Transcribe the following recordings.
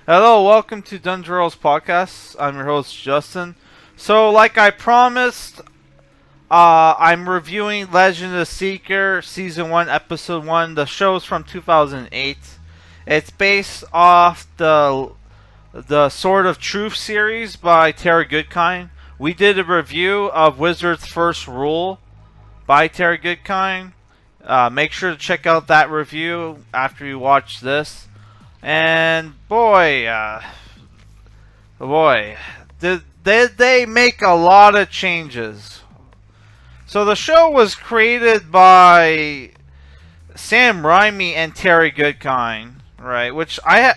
Hello, welcome to Dungeon Rolls Podcast. I'm your host, Justin. So, like I promised, I'm reviewing Legend of the Seeker Season 1, Episode 1. The show's from 2008. It's based off the Sword of Truth series by Terry Goodkind. We did a review of Wizard's First Rule by Terry Goodkind. Make sure to check out that review after you watch this. And boy, did they make a lot of changes. So the show was created by Sam Rimey and Terry Goodkind, right? Which I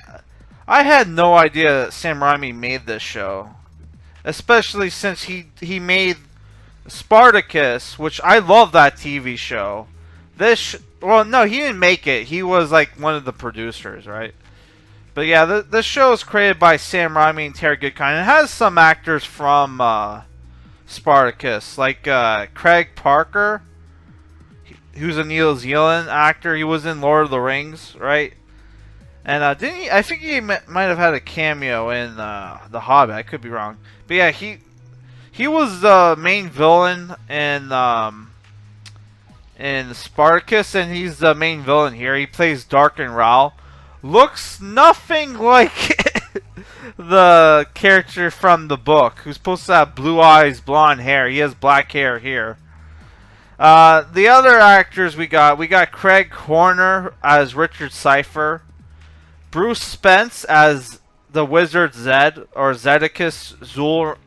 had no idea that Sam Rimey made this show, especially since he made Spartacus, which I love that TV show. Well, no, he didn't make it. He was like one of the producers, right? But yeah, the show is created by Sam Rimey and Terry Goodkind. It has some actors from Spartacus, like Craig Parker, who's a New Zealand actor. He was in Lord of the Rings, right? And didn't he? I think he might have had a cameo in The Hobbit. I could be wrong, but yeah, he was the main villain in Spartacus, and he's the main villain here. He plays Darken Rao. Looks nothing like the character from the book, who's supposed to have blue eyes, blonde hair. He has black hair here. The other actors we got Craig Horner as Richard Cypher, Bruce Spence as the Wizard Zed, or Zedicus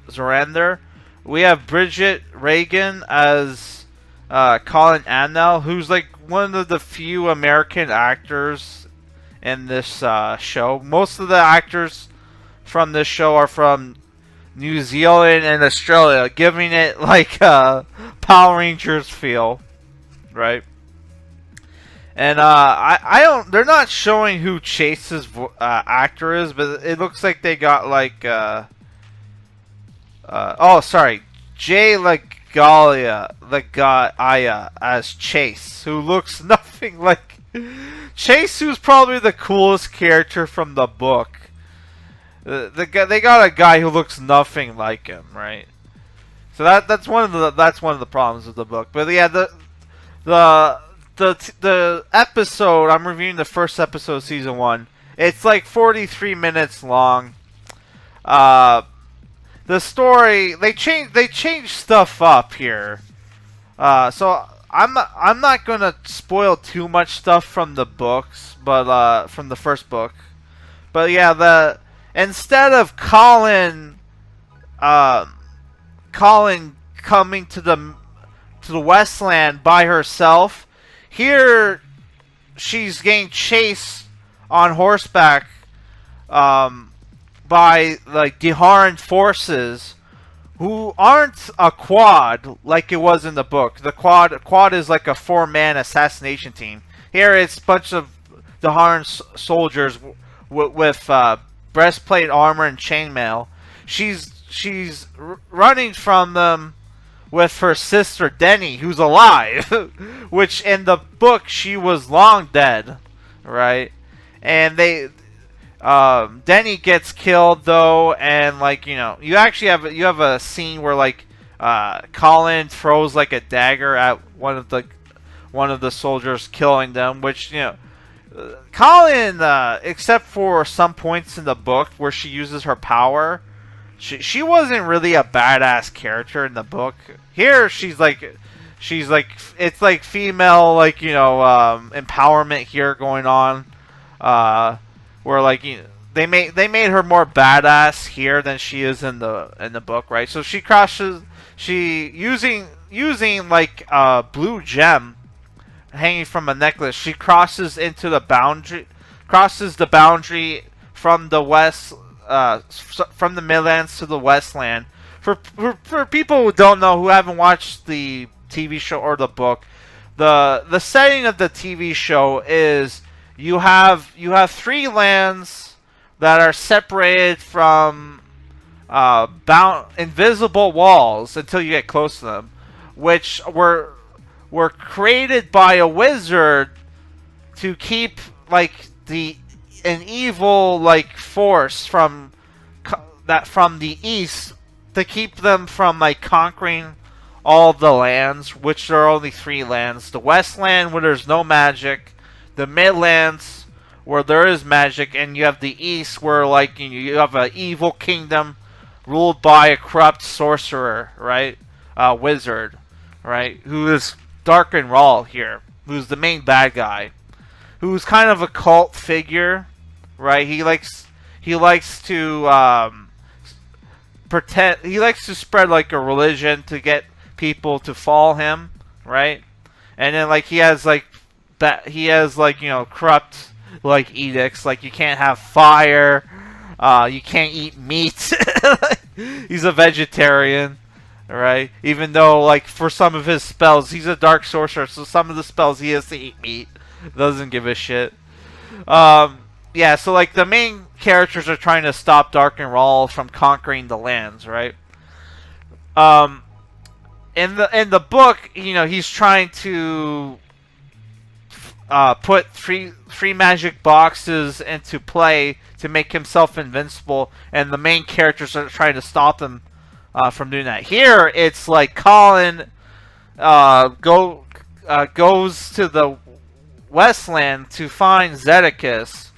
Zorander. We have Bridget Reagan as Colin Annell, who's like one of the few American actors in this show. Most of the actors from this show are from New Zealand and Australia, giving it like a Power Rangers feel, right? And I don't. They're not showing who Chase's actor is, but it looks like they got like oh, sorry, Jay Legalia as Chase, who looks nothing like Chase, who's probably the coolest character from the book. They got a guy who looks nothing like him, right? So that's one of the problems with the book. But yeah, the episode, I'm reviewing the first episode of season 1. It's like 43 minutes long. The story, they changed stuff up here. So I'm not gonna spoil too much stuff from the books, but from the first book. But yeah, instead of Colin coming to the Westland by herself, here she's getting chased on horseback by like Deharan forces, who aren't a quad like it was in the book. The quad is like a 4-man assassination team. Here it's a bunch of Deharan soldiers with breastplate armor and chainmail. She's running from them with her sister Denny, who's alive, which in the book she was long dead, right? And Denny gets killed though, and like you actually have a scene where like Colin throws like a dagger at one of the soldiers, killing them. Which Colin, except for some points in the book where she uses her power, she wasn't really a badass character in the book. Here she's like it's like female empowerment here going on. Where like they made her more badass here than she is in the book, right? So she using like a blue gem hanging from a necklace. She crosses the boundary from the west, from the Midlands to the Westland. For people who don't know, who haven't watched the TV show or the book, the setting of the TV show is you have 3 lands that are separated from invisible walls until you get close to them, which were created by a wizard to keep like the an evil like force from the east to keep them from like conquering all the lands, which there are only 3 lands: the Westland, where there's no magic; the Midlands, where there is magic; and you have the East, where like you have an evil kingdom ruled by a corrupt sorcerer, right? Wizard, right? Who is Darken Rahl here, who's the main bad guy, who's kind of a cult figure, right? He likes to pretend. He likes to spread like a religion to get people to follow him, right? And then like he has like corrupt like edicts, like you can't have fire, you can't eat meat. He's a vegetarian, right? Even though like for some of his spells, he's a dark sorcerer, so some of the spells he has to eat meat. Doesn't give a shit. Yeah, so like the main characters are trying to stop Darken Rahl from conquering the lands, right? In the book, he's trying to put three magic boxes into play to make himself invincible, and the main characters are trying to stop him from doing that. Here, it's like Colin goes to the Westland to find Zedekis,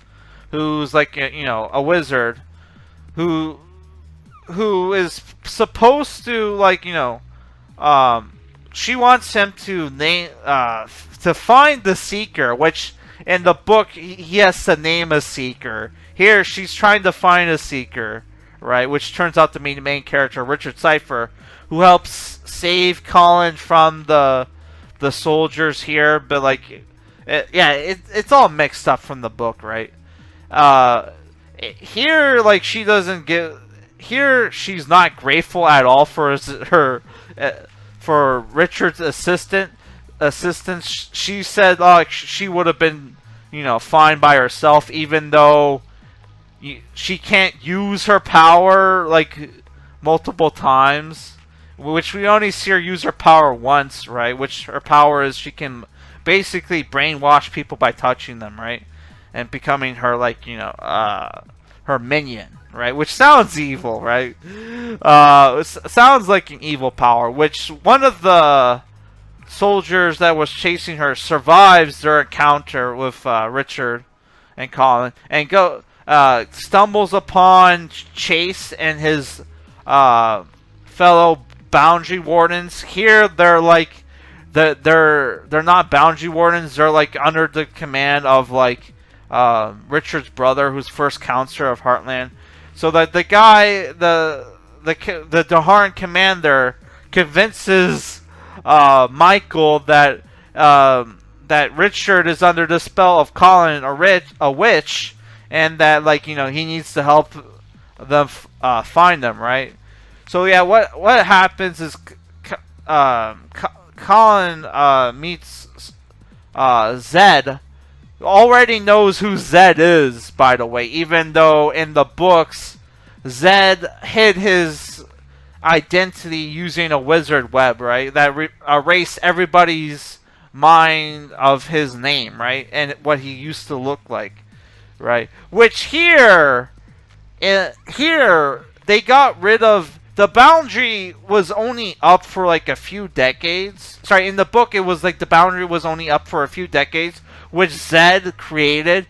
who's like a wizard, who is supposed to like she wants him to to find the Seeker, which in the book he has to name a Seeker. Here she's trying to find a Seeker, right? Which turns out to be the main character, Richard Cypher, who helps save Colin from the soldiers here. But like, it's all mixed up from the book, right? Here, like she's not grateful at all for for Richard's assistance. She said she would have been fine by herself, even though she can't use her power like multiple times, which we only see her use her power once, right? Which her power is she can basically brainwash people by touching them, right? And becoming her like her minion, right? Which sounds evil, right? Sounds like an evil power. Which one of the soldiers that was chasing her survives their encounter with Richard and Colin, and stumbles upon Chase and his fellow boundary wardens. Here they're like they're not boundary wardens. They're like under the command of like Richard's brother, who's first counselor of Heartland. So that the guy, the Daharan commander, convinces Michael that that Richard is under the spell of Colin, a witch, and that like he needs to help them find them, right? So yeah, what happens is Colin meets Zed. Already knows who Zed is, by the way, even though in the books Zed hid his identity using a wizard web, right? That erased everybody's mind of his name, right? And what he used to look like, right? Which here they got rid of. The boundary was only up for like a few decades. Sorry, in the book it was like the boundary was only up for a few decades, which Zed created.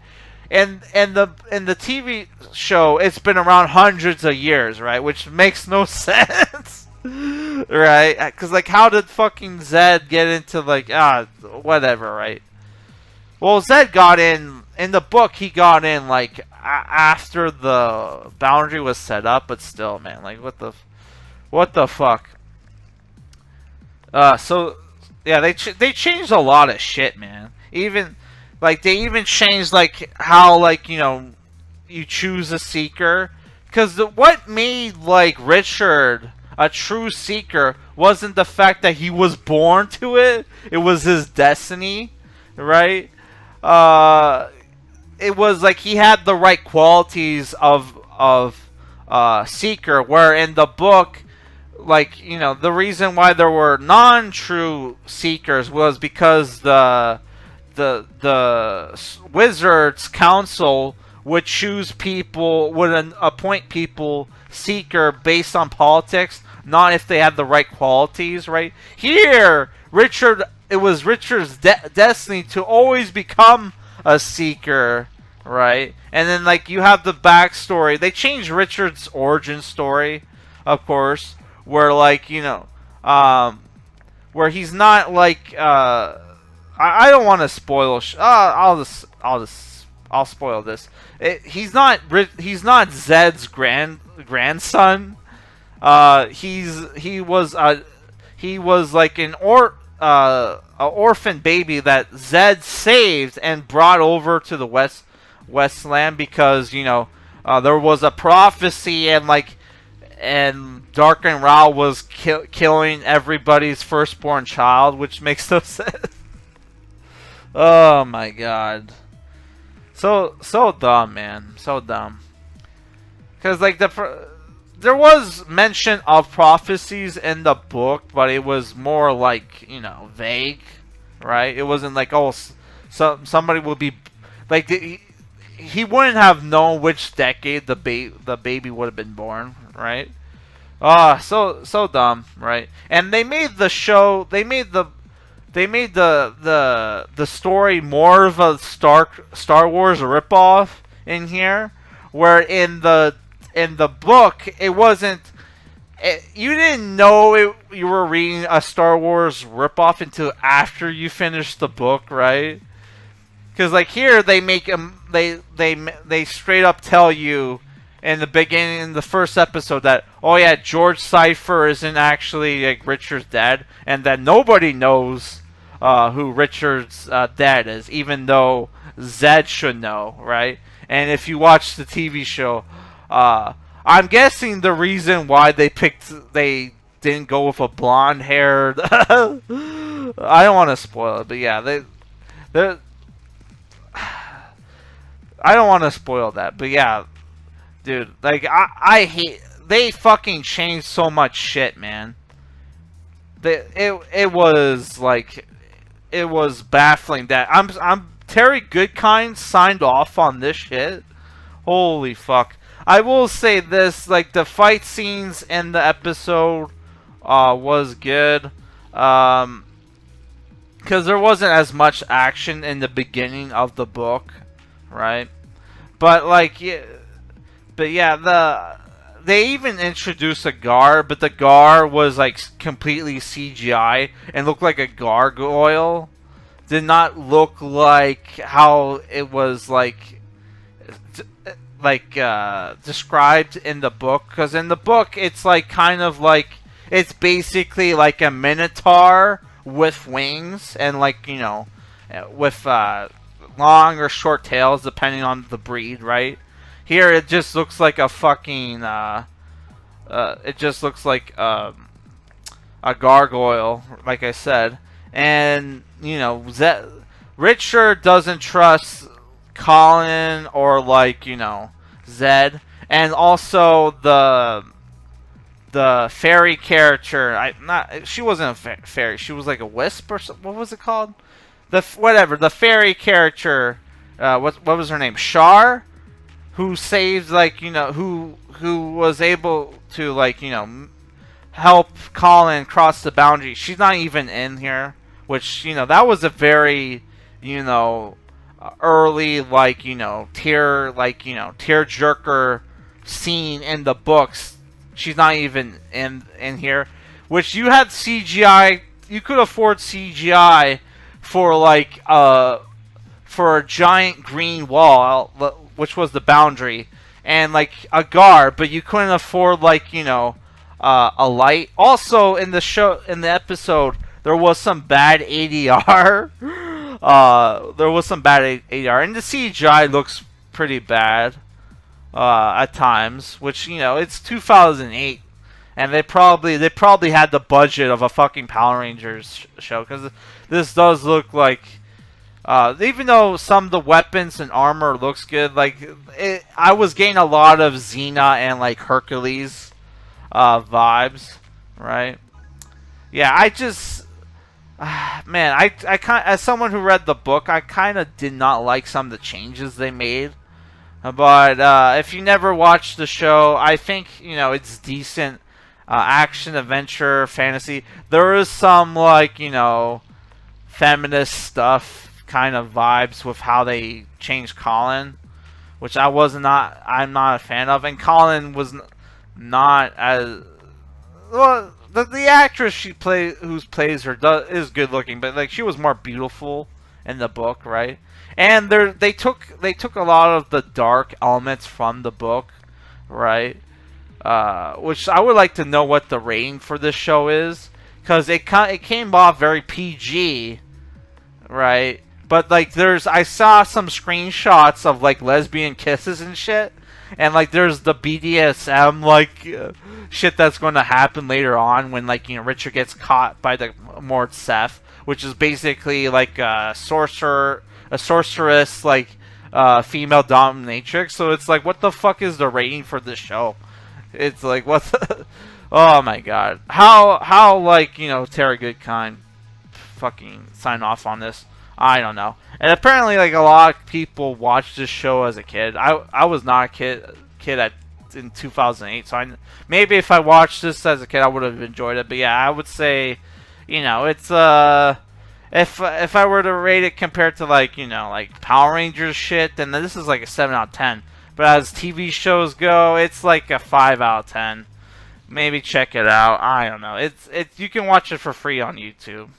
And the TV show, it's been around hundreds of years, right? Which makes no sense, right? Because like, how did fucking Zed get into like whatever, right? Well, Zed got in the book. He got in like after the boundary was set up, but still, man, like what the fuck? So yeah, they changed a lot of shit, man. Even like they changed like how like you choose a Seeker, because what made like Richard a true Seeker wasn't the fact that he was born to it. It was his destiny, right? It was like he had the right qualities of Seeker, where in the book, like the reason why there were non-true Seekers was because the Wizards Council would choose people, would appoint people seeker based on politics, not if they had the right qualities, right? Here, it was Richard's destiny to always become a seeker, right? And then, like, you have the backstory. They changed Richard's origin story, of course, where, like, where he's not, like, I don't want to spoil. I'll spoil this. He's not Zed's grandson. He was like an orphan baby that Zed saved and brought over to the Westland because there was a prophecy and Dark and Rao was killing everybody's firstborn child, which makes no sense. Oh my god. So dumb, man. So dumb. Because, like, there was mention of prophecies in the book, but it was more, like, vague, right? It wasn't like, oh, somebody will be... Like, he wouldn't have known which decade the baby would have been born, right? So dumb, right? And they made the show... They made the story more of a Star Wars ripoff in here, where in the book it wasn't. You didn't know you were reading a Star Wars ripoff until after you finished the book, right? Because, like, here they make they straight up tell you in the beginning, in the first episode, that, oh yeah, George Cypher isn't actually, like, Richard's dad, and that nobody knows who Richard's dad is, even though Zed should know, right? And if you watch the TV show, I'm guessing the reason why they didn't go with a blonde-haired... I don't want to spoil it, but yeah, I don't want to spoil that, but yeah, dude, like, I hate... They fucking changed so much shit, man. It was, like... It was baffling that Terry Goodkind signed off on this shit. Holy fuck. I will say this, like, the fight scenes in the episode was good. Because there wasn't as much action in the beginning of the book, right? But, like, they even introduced a Gar, but the Gar was, like, completely CGI and looked like a gargoyle. Did not look like how it was, like described in the book. Because in the book, it's, like, kind of like, it's basically like a minotaur with wings and, like, with long or short tails, depending on the breed, right? Here, it just looks like a fucking, it just looks like a gargoyle, like I said. And, Richard doesn't trust Colin or, like, Zed. And also the fairy character, she wasn't a fairy, she was like a wisp or something. What was it called? The fairy character, what was her name? Shar? Who saved, like, who was able to, like, help Colin cross the boundary. She's not even in here, which, that was a very, early, like, tear-jerker scene in the books. She's not even in here, which you had CGI, you could afford CGI for, like, for a giant green wall, which was the boundary, and, like, a guard, but you couldn't afford, like, a light. Also, in the episode, there was some bad ADR. There was some bad ADR, and the CGI looks pretty bad at times, which, it's 2008, and they probably had the budget of a fucking Power Rangers show, because this does look like, even though some of the weapons and armor looks good, like, I was getting a lot of Xena and, like, Hercules vibes, right? Yeah, I just, man, I as someone who read the book, I kind of did not like some of the changes they made, But if you never watched the show, I think it's decent. Action, adventure, fantasy. There is some like feminist stuff kind of vibes with how they changed Colin, which I'm not a fan of. And Colin was not as well. The actress who plays her is good looking, but like she was more beautiful in the book, right? And they took a lot of the dark elements from the book, right? Which I would like to know what the rating for this show is, because it came off very PG, right? But like I saw some screenshots of like lesbian kisses and shit, and like there's the BDSM like shit that's going to happen later on when like Richard gets caught by the Mort Seth, which is basically like a sorceress like female dominatrix. So it's like, what the fuck is the rating for this show? It's like, what the oh my god, how like Tara Goodkind fucking sign off on this. I don't know. And apparently, like a lot of people watched this show as a kid. I was not a kid in 2008. So maybe if I watched this as a kid, I would have enjoyed it. But yeah, I would say, it's if I were to rate it compared to like like Power Rangers shit, then this is like a 7 out of 10. But as TV shows go, it's like a 5 out of 10. Maybe check it out. I don't know. You can watch it for free on YouTube.